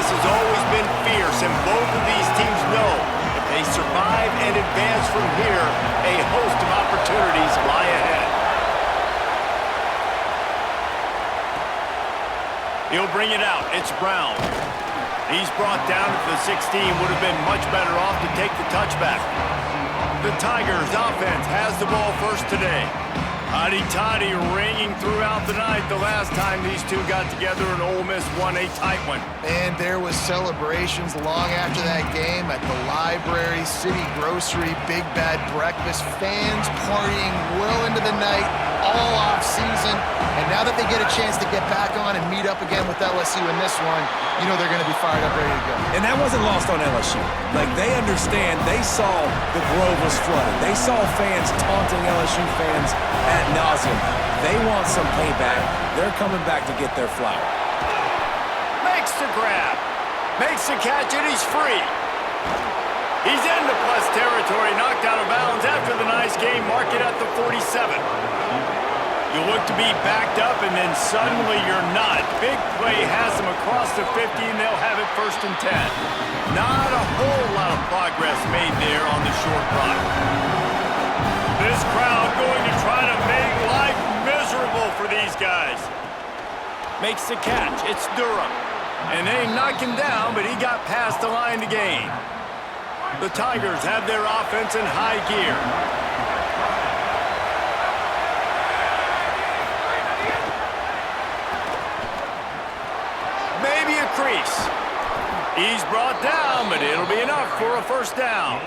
has always been fierce, and both of these teams know if they survive and advance from here, a host of opportunities lie ahead. He'll bring it out. It's Brown. He's brought down to the 16. Would have been much better off to take the touchback. The Tigers offense has the ball first today. Hotty-toddy ringing throughout the night the last time these two got together and Ole Miss won a tight one. And there was celebrations long after that game at the library, city grocery, big bad breakfast, fans partying well into the night, all off season. And now that they get a chance to get back on and meet up again with LSU in this one, you know they're going to be fired up, ready to go. And that wasn't lost on LSU. Like, they understand. They saw the Grove was flooded. They saw fans taunting LSU fans ad nauseum. They want some payback. They're coming back to get their flower. Makes the grab. Makes the catch, and he's free. He's into plus territory, knocked out of bounds after the nice game. Mark it at the 47. You look to be backed up, and then suddenly you're not. Big play has them across the 50, and they'll have it 1st and 10. Not a whole lot of progress made there on the short run. This crowd going to try to make life miserable for these guys. Makes the catch. It's Durham. And they knock him down, but he got past the line to gain. The Tigers have their offense in high gear. Maybe a crease. He's brought down, but it'll be enough for a 1st down.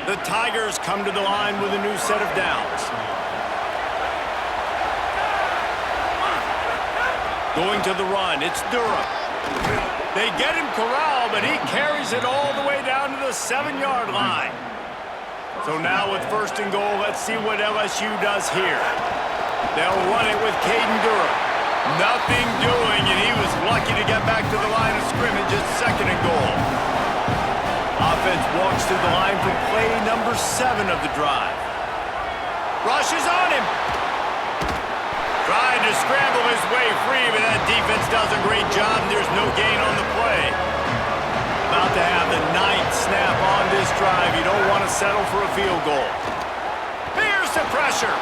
The Tigers come to the line with a new set of downs. Going to the run, it's Durham. They get him corralled, but he carries it all the way down to the 7-yard line. So now with 1st and goal, let's see what LSU does here. They'll run it with Caden Durham. Nothing doing, and he was lucky to get back to the line of scrimmage at 2nd and goal. Offense walks to the line for play number 7 of the drive. Rushes on him. Trying to scramble his way free, but that defense does a great job. There's no gain on the play. About to have the 9th snap on this drive. You don't want to settle for a field goal. Here's the pressure.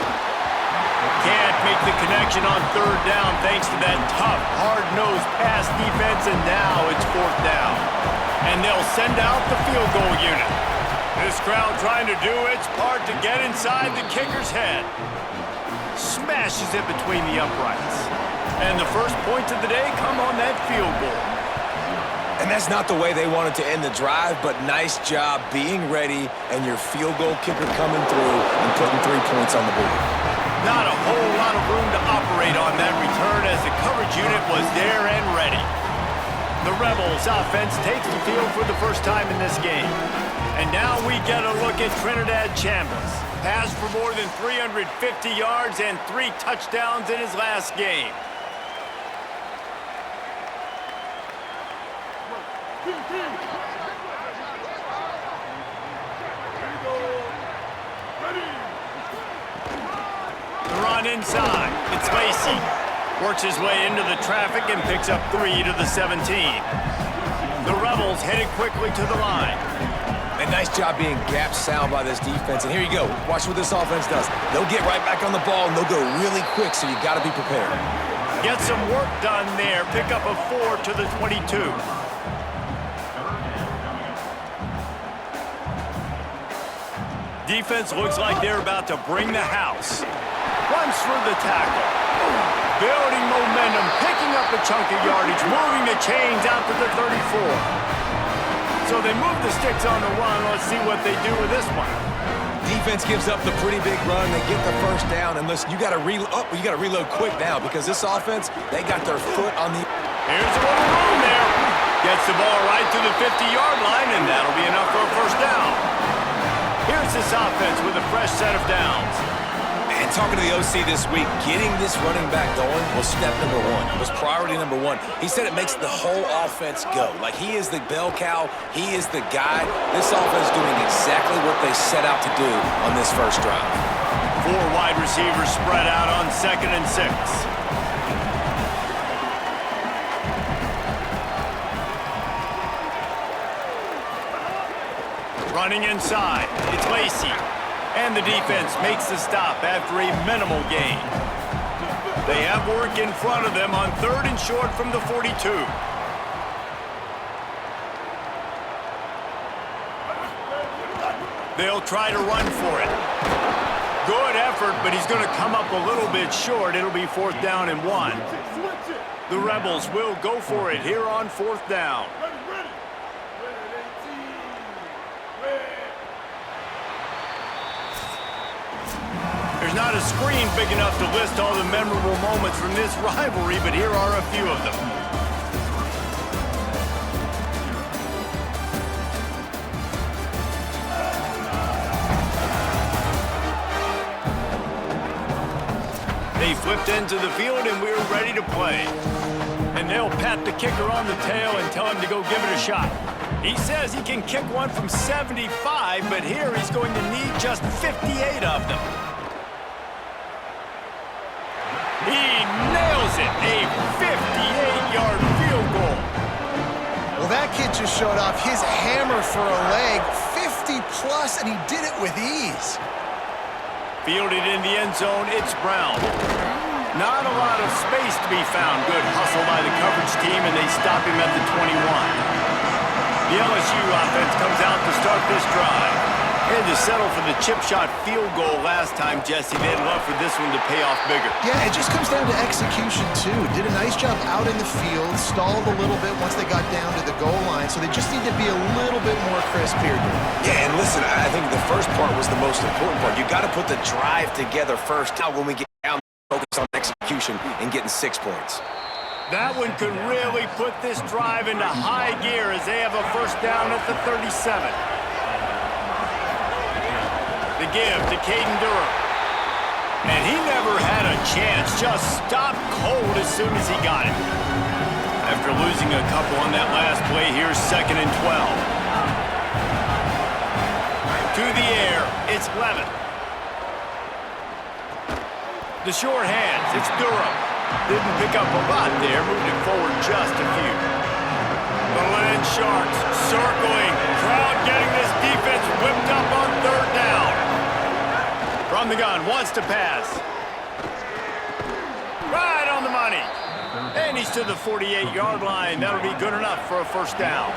Can't make the connection on 3rd down thanks to that tough, hard-nosed pass defense, and now it's 4th down. And they'll send out the field goal unit. This crowd trying to do its part to get inside the kicker's head. Smashes it between the uprights. And the first points of the day come on that field goal. And that's not the way they wanted to end the drive, but nice job being ready and your field goal kicker coming through and putting 3 points on the board. Not a whole lot of room to operate on that return as the coverage unit was there and ready. The Rebels offense takes the field for the first time in this game. And now we get a look at Trinidad Chambliss. Passed for more than 350 yards and 3 touchdowns in his last game. The run inside. It's Lacey. Works his way into the traffic and picks up 3 to the 17. The Rebels headed quickly to the line. And nice job being gap sound by this defense. And here you go. Watch what this offense does. They'll get right back on the ball, and they'll go really quick, so you got to be prepared. Get some work done there. Pick up a 4 to the 22. Defense looks like they're about to bring the house. Runs through the tackle. Building momentum, picking up a chunk of yardage, moving the chains out to the 34. So they move the sticks on the run. Let's see what they do with this one. Defense gives up the pretty big run. They get the 1st down. And listen, you got to reload quick now because this offense, they got their foot on the... Here's a little room there. Gets the ball right to the 50-yard line, and that'll be enough for a 1st down. Here's this offense with a fresh set of downs. And talking to the OC this week, getting this running back going was step number 1. Was priority number 1. He said it makes the whole offense go. Like, he is the bell cow. He is the guy. This offense doing exactly what they set out to do on this 1st drive. 4 wide receivers spread out on 2nd and 6. Running inside, it's Lacey. And the defense makes the stop after a minimal gain. They have work in front of them on 3rd and short from the 42. They'll try to run for it. Good effort, but he's going to come up a little bit short. It'll be 4th down and 1. The Rebels will go for it here on 4th down. There's not a screen big enough to list all the memorable moments from this rivalry, but here are a few of them. They flipped into the field, and we're ready to play. And they'll pat the kicker on the tail and tell him to go give it a shot. He says he can kick one from 75, but here he's going to need just 58 of them. He nails it, a 58-yard field goal. Well, that kid just showed off his hammer for a leg, 50-plus, and he did it with ease. Fielded in the end zone, it's Brown. Not a lot of space to be found. Good hustle by the coverage team, and they stop him at the 21. The LSU offense comes out to start this drive. They had to settle for the chip shot field goal last time, Jesse. They'd love for this one to pay off bigger. Yeah, it just comes down to execution, too. Did a nice job out in the field, stalled a little bit once they got down to the goal line, so they just need to be a little bit more crisp here. Yeah, and listen, I think the first part was the most important part. You got to put the drive together first. Now, when we get down, focus on execution and getting 6 points. That one could really put this drive into high gear as they have a 1st down at the 37. The give to Caden Durham. And he never had a chance. Just stopped cold as soon as he got it. After losing a couple on that last play, here's 2nd and 12. To the air, it's Levin. The short hands, it's Durham. Didn't pick up a lot there, moved it forward just a few. The Land Sharks circling. Crowd getting this defense whipped up on 3rd down. From the gun, wants to pass. Right on the money. And he's to the 48-yard line. That'll be good enough for a 1st down.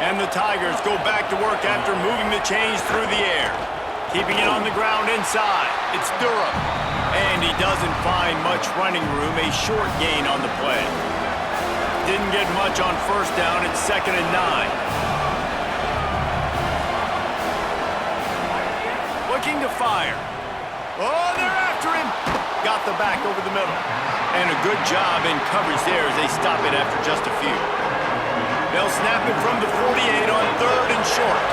And the Tigers go back to work after moving the chains through the air. Keeping it on the ground inside. It's Durham. And he doesn't find much running room. A short gain on the play. Didn't get much on 1st down. It's 2nd and 9. Looking to fire. Oh, they're after him. Got the back over the middle. And a good job in coverage there as they stop it after just a few. They'll snap it from the 48 on 3rd and short.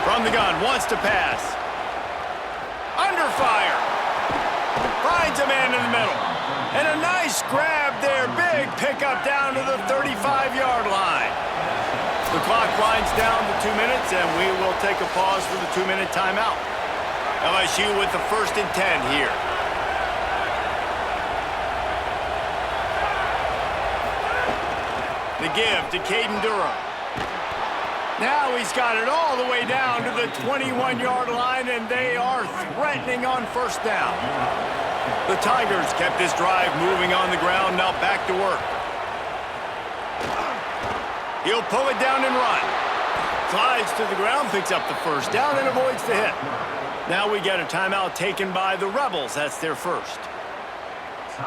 From the gun, wants to pass. Under fire. Finds a man in the middle. And a nice grab there. Big pickup down to the 35-yard line. The clock winds down to 2 minutes, and we will take a pause for the 2-minute timeout. LSU with the 1st and 10 here. The give to Caden Durham. Now he's got it all the way down to the 21-yard line, and they are threatening on 1st down. The Tigers kept this drive moving on the ground, now back to work. He'll pull it down and run. Slides to the ground, picks up the 1st down, and avoids the hit. Now we get a timeout taken by the Rebels. That's their 1st.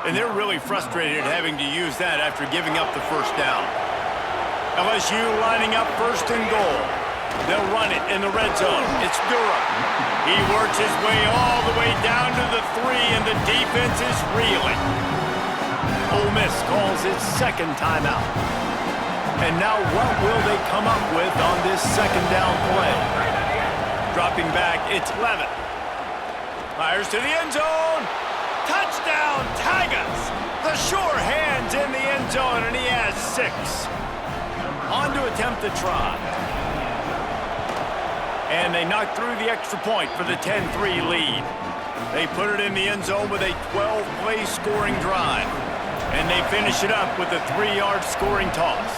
And they're really frustrated having to use that after giving up the 1st down. LSU lining up 1st and goal. They'll run it in the red zone. It's Durham. He works his way all the way down to the 3, and the defense is reeling. Ole Miss calls its 2nd timeout. And now what will they come up with on this 2nd down play? Dropping back, it's Levin. Fires to the end zone. Touchdown, Tigers! The sure hands in the end zone, and he has 6. On to attempt the try. And they knock through the extra point for the 10-3 lead. They put it in the end zone with a 12-play scoring drive. And they finish it up with a 3-yard scoring toss.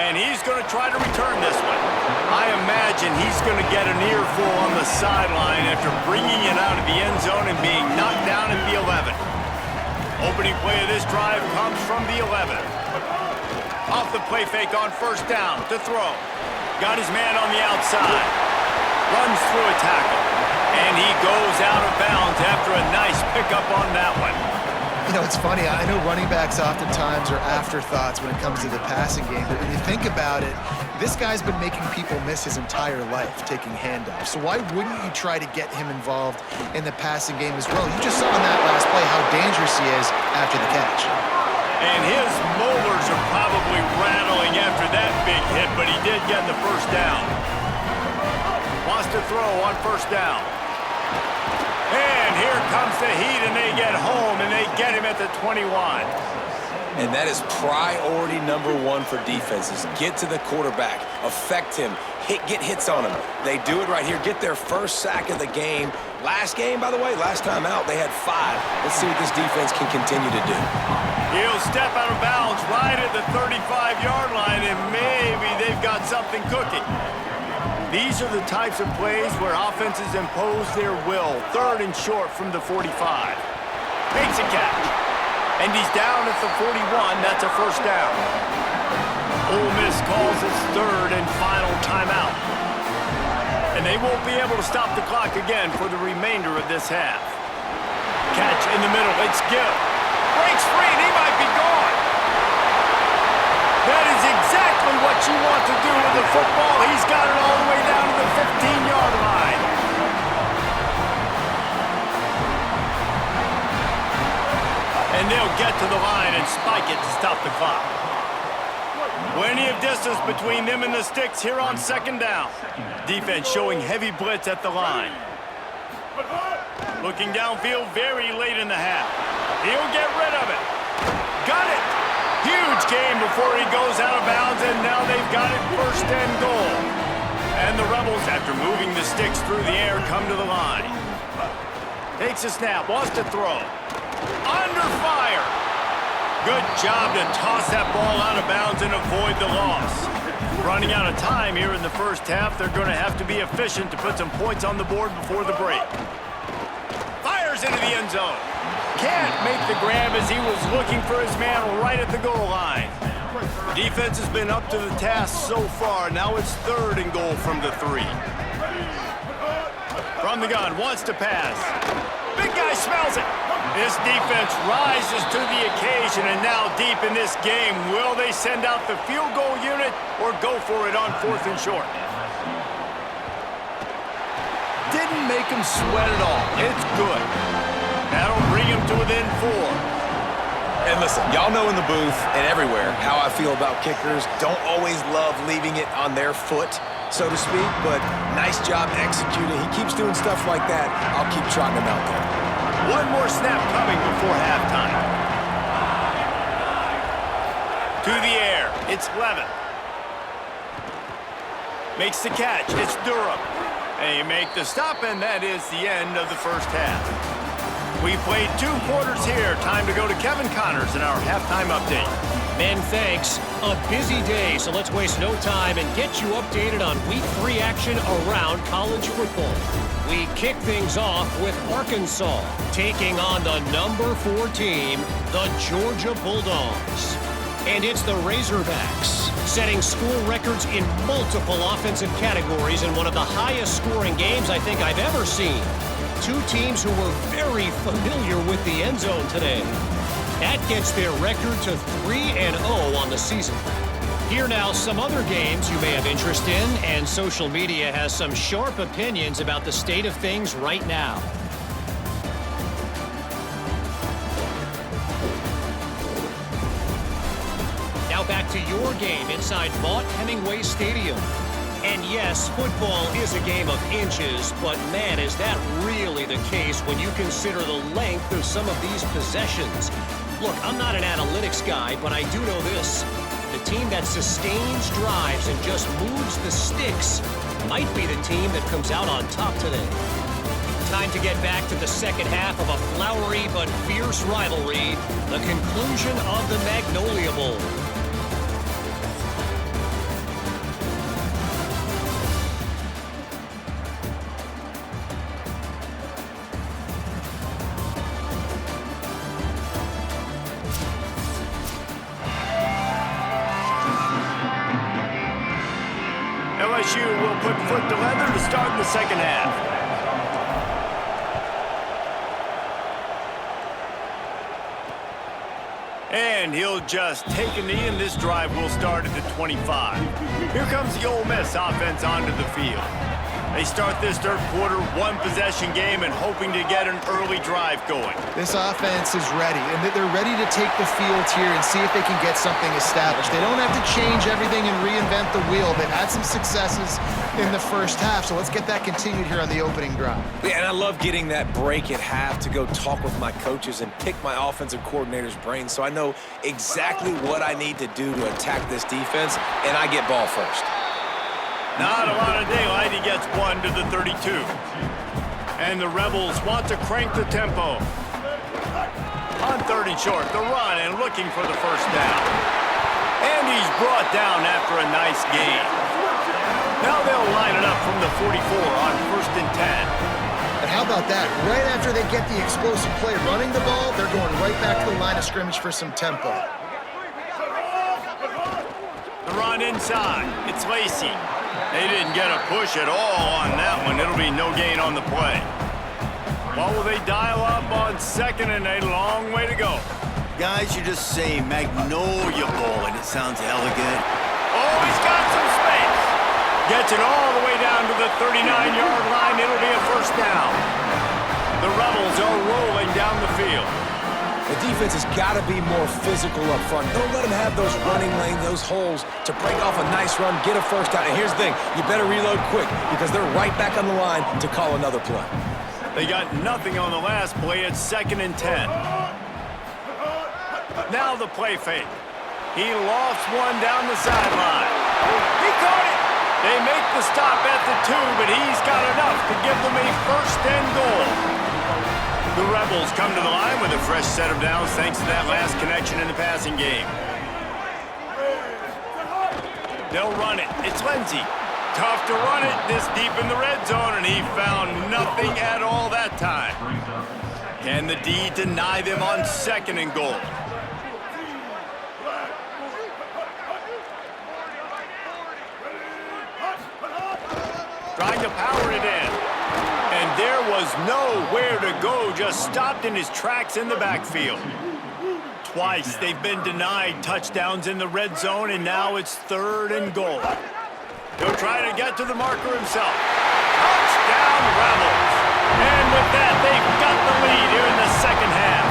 And he's going to try to return this one. I imagine he's going to get an earful on the sideline after bringing it out of the end zone and being knocked down at the 11. Opening play of this drive comes from the 11. Off the play fake on first down to throw. Got his man on the outside. Runs through a tackle. And he goes out of bounds after a nice pickup on that one. You know, it's funny. I know running backs oftentimes are afterthoughts when it comes to the passing game. But when you think about it, this guy's been making people miss his entire life taking handoffs. So why wouldn't you try to get him involved in the passing game as well? You just saw in that last play how dangerous he is after the catch. And his molars are probably rattling after that big hit, but he did get the first down. Wants to throw on first down. And here comes the heat, and they get home, and they get him at the 21. And that is priority number one for defenses. Get to the quarterback, affect him, get hits on him. They do it right here, get their first sack of the game. Last game, by the way, last time out, they had 5. Let's see what this defense can continue to do. He'll step out of bounds right at the 35-yard line, and maybe they've got something cooking. These are the types of plays where offenses impose their will. 3rd and short from the 45. Makes a catch. And he's down at the 41. That's a first down. Ole Miss calls its 3rd and final timeout. And they won't be able to stop the clock again for the remainder of this half. Catch in the middle. It's Gill. Breaks free, and he might be gone. That is exactly what you want to do with the football. He's got it all the way down to the 15-yard line. And they'll get to the line and spike it to stop the clock. Plenty of distance between them and the sticks here on 2nd down. Defense showing heavy blitz at the line. Looking downfield very late in the half. He'll get rid of it. Got it. Huge game before he goes out of bounds, and now they've got it 1st and goal. And the Rebels, after moving the sticks through the air, come to the line. Takes a snap, wants to throw. Under fire. Good job to toss that ball out of bounds and avoid the loss. Running out of time here in the first half, they're going to have to be efficient to put some points on the board before the break. Fires into the end zone. Can't make the grab as he was looking for his man right at the goal line. Defense has been up to the task so far. Now it's 3rd and goal from the 3. From the gun, wants to pass. Big guy smells it. This defense rises to the occasion, and now deep in this game, will they send out the field goal unit or go for it on 4th and short? Didn't make him sweat at all. It's good. That'll bring him to within 4. And listen, y'all know in the booth and everywhere how I feel about kickers. Don't always love leaving it on their foot, so to speak, but nice job executing. He keeps doing stuff like that. I'll keep trotting him out there. One more snap coming before halftime. To the air. It's Levin. Makes the catch. It's Durham. They make the stop, and that is the end of the first half. We played 2 quarters here. Time to go to Kevin Connors in our halftime update. Ben, thanks. A busy day, so let's waste no time and get you updated on Week 3 action around college football. We kick things off with Arkansas taking on the number 4 team, the Georgia Bulldogs. And it's the Razorbacks setting school records in multiple offensive categories in one of the highest scoring games I think I've ever seen. 2 teams who were very familiar with the end zone today. That gets their record to 3-0 on the season. Here now, some other games you may have interest in, and social media has some sharp opinions about the state of things right now. Now back to your game inside Vaught-Hemingway Stadium. And yes, football is a game of inches, but man, is that really the case when you consider the length of some of these possessions. Look, I'm not an analytics guy, but I do know this. The team that sustains drives and just moves the sticks might be the team that comes out on top today. Time to get back to the second half of a flowery but fierce rivalry, the conclusion of the Magnolia Bowl. put foot to leather to start the second half. And he'll just take a knee, and this drive will start at the 25. Here comes the Ole Miss offense onto the field. They start this third quarter, one-possession game, and hoping to get an early drive going. This offense is ready, and they're ready to take the field here and see if they can get something established. They don't have to change everything and reinvent the wheel. They've had some successes in the first half, so let's get that continued here on the opening drive. Yeah, and I love getting that break at half to go talk with my coaches and pick my offensive coordinator's brain so I know exactly what I need to do to attack this defense, and I get ball first. Not a lot of daylight. He gets one to the 32. And the Rebels want to crank the tempo. On 30 short, the run and looking for the first down. And he's brought down after a nice gain. Now they'll line it up from the 44 on 1st and 10. And how about that? Right after they get the explosive play running the ball, they're going right back to the line of scrimmage for some tempo. The run inside. It's Lacey. They didn't get a push at all on that one. It'll be no gain on the play. What will they dial up on 2nd and a long way to go? Guys, you just say Magnolia Bowl, and it sounds elegant. Oh, he's got some space. Gets it all the way down to the 39-yard line. It'll be a first down. The Rebels are rolling down the field. The defense has got to be more physical up front. Don't let them have those running lanes, those holes to break off a nice run, get a first down. And here's the thing, you better reload quick because they're right back on the line to call another play. They got nothing on the last play. It's 2nd and 10. Now the play fake. He lofts one down the sideline. He caught it. They make the stop at the 2, but he's got enough to give them a first and goal. The Rebels come to the line with a fresh set of downs thanks to that last connection in the passing game. They'll run it. It's Lindsey. Tough to run it this deep in the red zone, and he found nothing at all that time. Can the D deny them on 2nd and goal? Trying to power it in. And there was nowhere to go, just stopped in his tracks in the backfield. Twice they've been denied touchdowns in the red zone, and now it's 3rd and goal. He'll try to get to the marker himself. Touchdown, Rebels. And with that, they've got the lead here in the second half.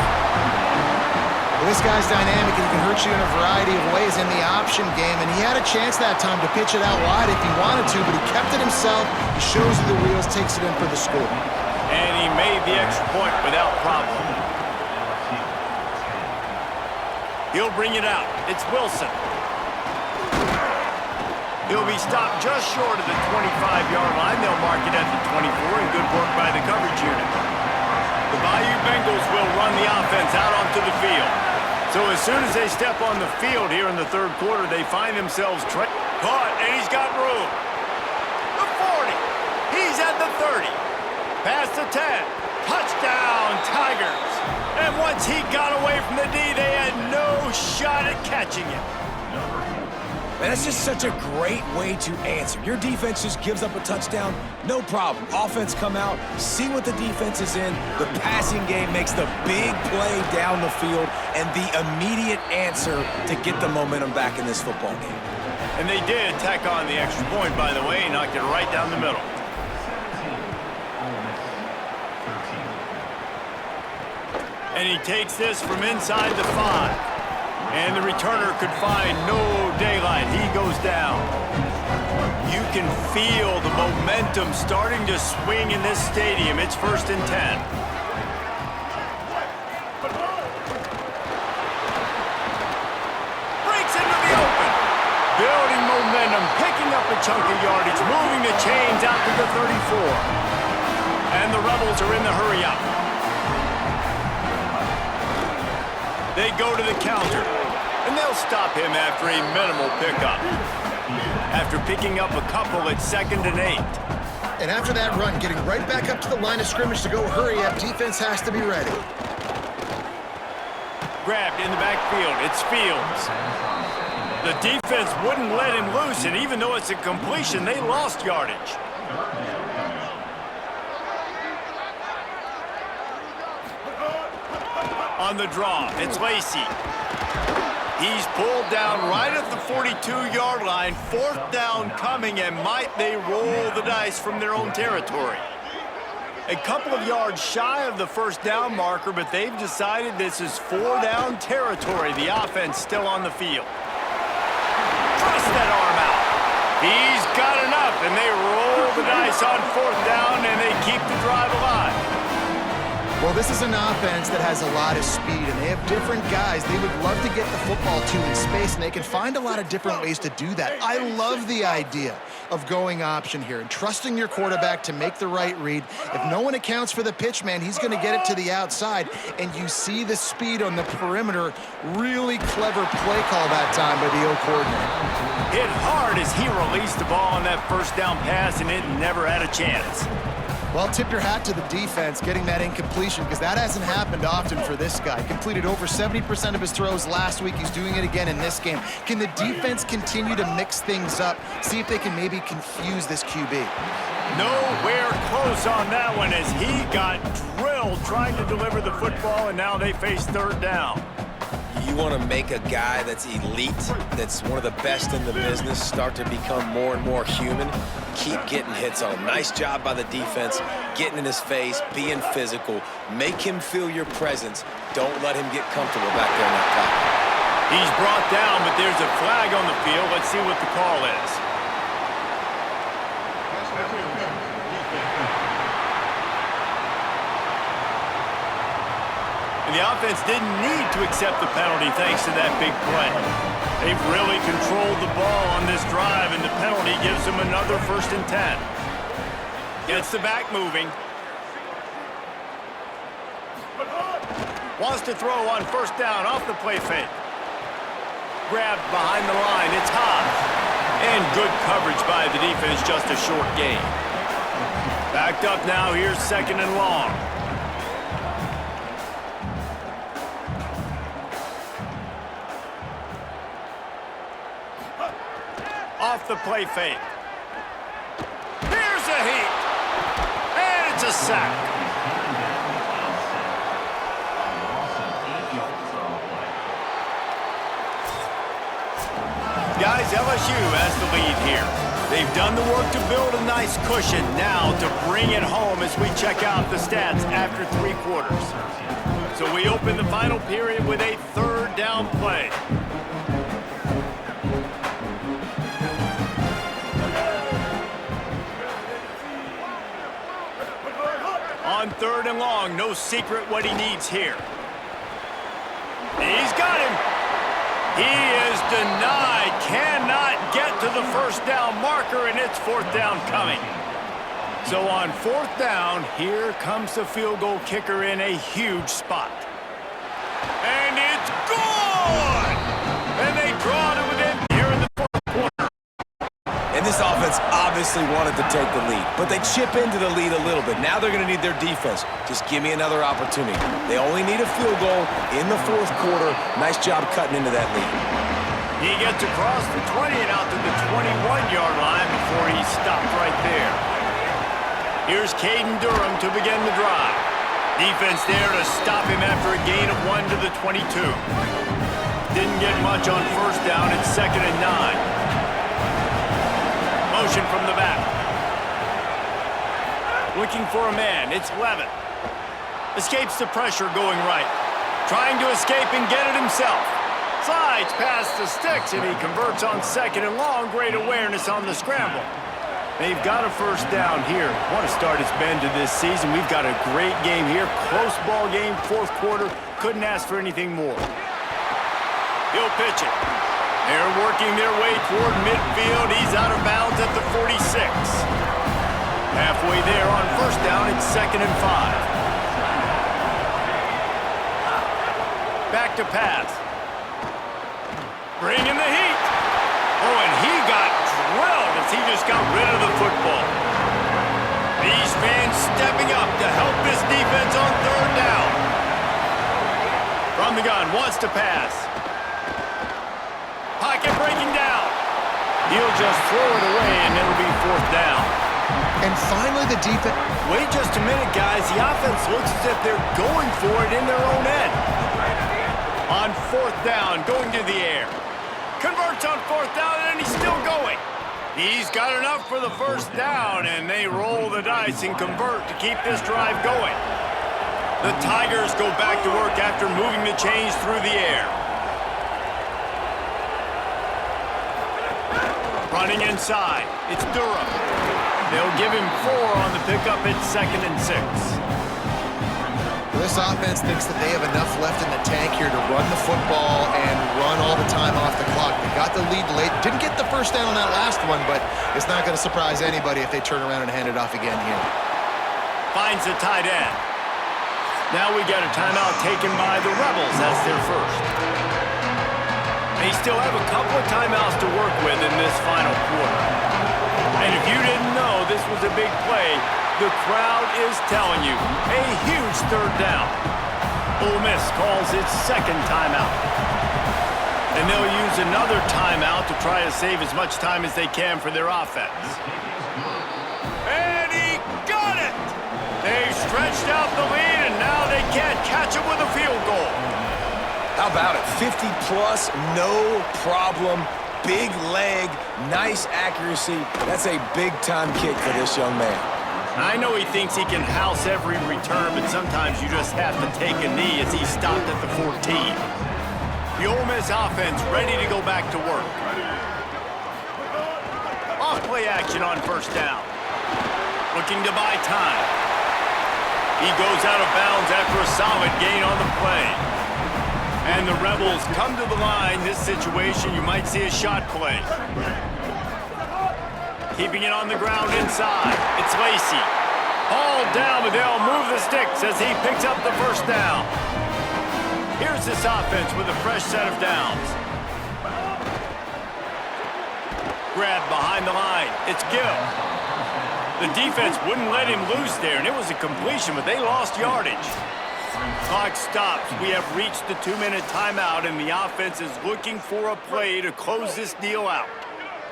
Well, this guy's dynamic, and he can hurt you in a variety of ways in the option game, and he had a chance that time to pitch it out wide if he wanted to, but he kept it himself. He shows you the wheels, takes it in for the score. And he made the extra point without problem. He'll bring it out. It's Wilson. He'll be stopped just short of the 25-yard line. They'll mark it at the 24, and good work by the coverage unit. The Bayou Bengals will run the offense out onto the field. So as soon as they step on the field here in the third quarter, they find themselves caught, and he's got room. The 40. He's at the 30. Past the 10. Touchdown, Tigers. And once he got away from the D, they had no shot at catching him. Man, that's just such a great way to answer. Your defense just gives up a touchdown, no problem. Offense come out, see what the defense is in. The passing game makes the big play down the field and the immediate answer to get the momentum back in this football game. And they did tack on the extra point, by the way, knocked it right down the middle. And he takes this from inside the 5. And the returner could find no daylight. He goes down. You can feel the momentum starting to swing in this stadium. It's 1st and 10. Breaks into the open. Building momentum, picking up a chunk of yardage, moving the chains out to the 34. And the Rebels are in the hurry up. They go to the counter, and they'll stop him after a minimal pickup. After picking up a couple at 2nd and 8. And after that run, getting right back up to the line of scrimmage to go hurry up, defense has to be ready. Grabbed in the backfield, it's Fields. The defense wouldn't let him loose, and even though it's a completion, they lost yardage. On the draw, it's Lacey. He's pulled down right at the 42-yard line. 4th down coming, and might they roll the dice from their own territory. A couple of yards shy of the 1st down marker, but they've decided this is 4-down territory. The offense still on the field. Thrust that arm out. He's got enough, and they roll the dice on 4th down, and they keep the drive alive. Well, this is an offense that has a lot of speed, and they have different guys they would love to get the football to in space, and they can find a lot of different ways to do that. I love the idea of going option here and trusting your quarterback to make the right read. If no one accounts for the pitch, man, he's going to get it to the outside, and you see the speed on the perimeter. Really clever play call that time by the O coordinator. Hit hard as he released the ball on that 1st down pass, and it never had a chance. Well, tip your hat to the defense getting that incompletion, because that hasn't happened often for this guy. Completed over 70% of his throws last week. He's doing it again in this game. Can the defense continue to mix things up, see if they can maybe confuse this QB? Nowhere close on that one as he got drilled trying to deliver the football, and now they face 3rd down. You want to make a guy that's elite, that's one of the best in the business, start to become more and more human. Keep getting hits on him. Nice job by the defense, getting in his face, being physical. Make him feel your presence. Don't let him get comfortable back there in that pocket. He's brought down, but there's a flag on the field. Let's see what the call is. And the offense didn't need to accept the penalty thanks to that big play. They've really controlled the ball on this drive, and the penalty gives them another 1st and 10. Gets the back moving. Wants to throw on 1st down off the play fake. Grabbed behind the line. It's Hobbs. And good coverage by the defense, just a short gain. Backed up now, here's 2nd and long. Off the play fake. Here's a heat. And it's a sack. Guys, LSU has the lead here. They've done the work to build a nice cushion. Now to bring it home as we check out the stats after 3 quarters. So we open the final period with a 3rd down play. On 3rd and long, no secret what he needs here. He's got him. He is denied. Cannot get to the 1st down marker, and it's 4th down coming. So on 4th down, here comes the field goal kicker in a huge spot. And it's gone! And they draw to within here in the 4th quarter. And this offense obviously wanted to take the lead, but they chip into the lead a little bit. Now they're going to need their defense. Just give me another opportunity. They only need a field goal in the 4th quarter. Nice job cutting into that lead. He gets across the 20 and out to the 21-yard line before he stopped right there. Here's Caden Durham to begin the drive. Defense there to stop him after a gain of 1 to the 22. Didn't get much on 1st down. It's 2nd and 9. Motion from the back. Looking for a man. It's Levin. Escapes the pressure going right. Trying to escape and get it himself. Slides past the sticks, and he converts on 2nd and long. Great awareness on the scramble. They've got a 1st down here. What a start it's been to this season. We've got a great game here. Close ball game, 4th quarter. Couldn't ask for anything more. He'll pitch it. They're working their way toward midfield. He's out of bounds at the 46. Halfway there on 1st down, it's 2nd and 5. Back to pass. Bringing the heat. Oh, and he got drilled as he just got rid of the football. These fans stepping up to help this defense on 3rd down. From the gun, wants to pass. Pocket break He'll just throw it away, and it'll be 4th down. And finally, the defense. Wait just a minute, guys. The offense looks as if they're going for it in their own end. On 4th down, going to the air. Converts on 4th down, and he's still going. He's got enough for the 1st down, and they roll the dice and convert to keep this drive going. The Tigers go back to work after moving the chains through the air. Running inside, it's Durham. They'll give him 4 on the pickup at 2nd and 6. This offense thinks that they have enough left in the tank here to run the football and run all the time off the clock. They got the lead late. Didn't get the 1st down on that last one, but it's not going to surprise anybody if they turn around and hand it off again here. Finds the tight end. Now we got a timeout taken by the Rebels. That's their first. They still have a couple of timeouts to work with in this final quarter. And if you didn't know this was a big play, the crowd is telling you, a huge 3rd down. Ole Miss calls its 2nd timeout. And they'll use another timeout to try to save as much time as they can for their offense. And he got it! They've stretched out the lead, and now they can't catch it with a field goal. How about it? 50-plus, no problem. Big leg, nice accuracy. That's a big-time kick for this young man. I know he thinks he can house every return, but sometimes you just have to take a knee as he stopped at the 14. The Ole Miss offense ready to go back to work. Off play action on 1st down. Looking to buy time. He goes out of bounds after a solid gain on the play. And the Rebels come to the line. This situation, you might see a shot play. Keeping it on the ground inside. It's Lacey. Hauled down, but they'll move the sticks as he picks up the 1st down. Here's this offense with a fresh set of downs. Grab behind the line. It's Gill. The defense wouldn't let him loose there, and it was a completion, but they lost yardage. Clock stops. We have reached the 2-minute timeout, and the offense is looking for a play to close this deal out.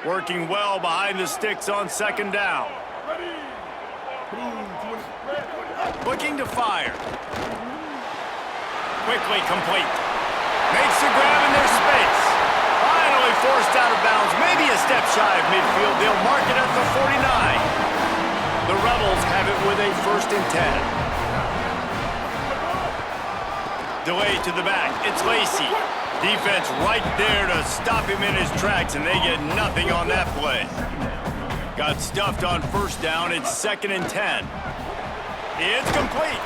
Working well behind the sticks on 2nd down. Looking to fire. Quickly complete. Makes the grab in their space. Finally forced out of bounds. Maybe a step shy of midfield. They'll mark it at the 49. The Rebels have it with a 1st and 10. Delay to the back. It's Lacey. Defense right there to stop him in his tracks, and they get nothing on that play. Got stuffed on 1st down. It's 2nd and 10. It's complete.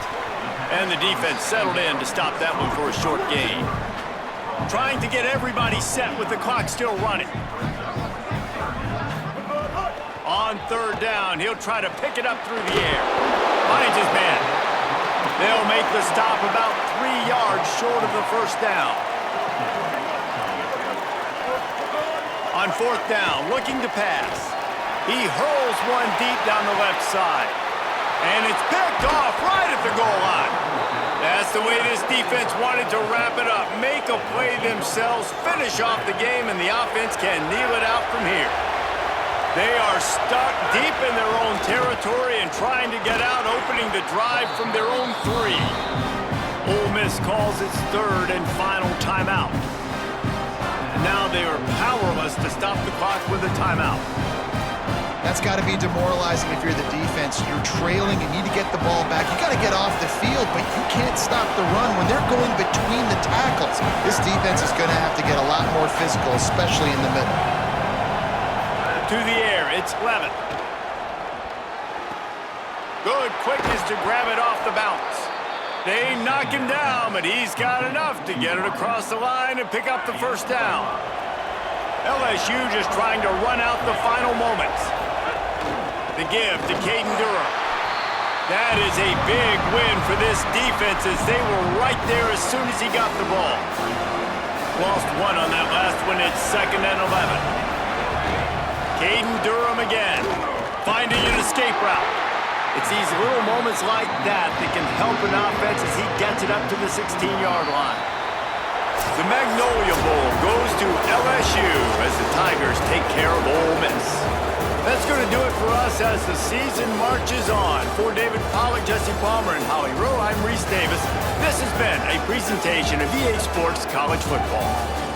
And the defense settled in to stop that one for a short gain. Trying to get everybody set with the clock still running. On 3rd down, he'll try to pick it up through the air. Finds his man. They'll make the stop about 3 yards short of the 1st down. On 4th down, looking to pass. He hurls one deep down the left side. And it's picked off right at the goal line. That's the way this defense wanted to wrap it up. Make a play themselves, finish off the game, and the offense can kneel it out from here. They are stuck deep in their own territory and trying to get out, opening the drive from their own 3. Ole Miss calls its 3rd and final timeout. Now they are powerless to stop the clock with a timeout. That's got to be demoralizing if you're the defense. You're trailing, you need to get the ball back. You got to get off the field, but you can't stop the run when they're going between the tackles. This defense is going to have to get a lot more physical, especially in the middle. To the air, it's Levin. Good quickness to grab it off the bounce. They knock him down, but he's got enough to get it across the line and pick up the 1st down. LSU just trying to run out the final moments. The give to Caden Durham. That is a big win for this defense as they were right there as soon as he got the ball. Lost 1 on that last one. It's 2nd and 11. Caden Durham again, finding an escape route. It's these little moments like that that can help an offense as he gets it up to the 16-yard line. The Magnolia Bowl goes to LSU as the Tigers take care of Ole Miss. That's going to do it for us as the season marches on. For David Pollack, Jesse Palmer, and Holly Rowe, I'm Reese Davis. This has been a presentation of EA Sports College Football.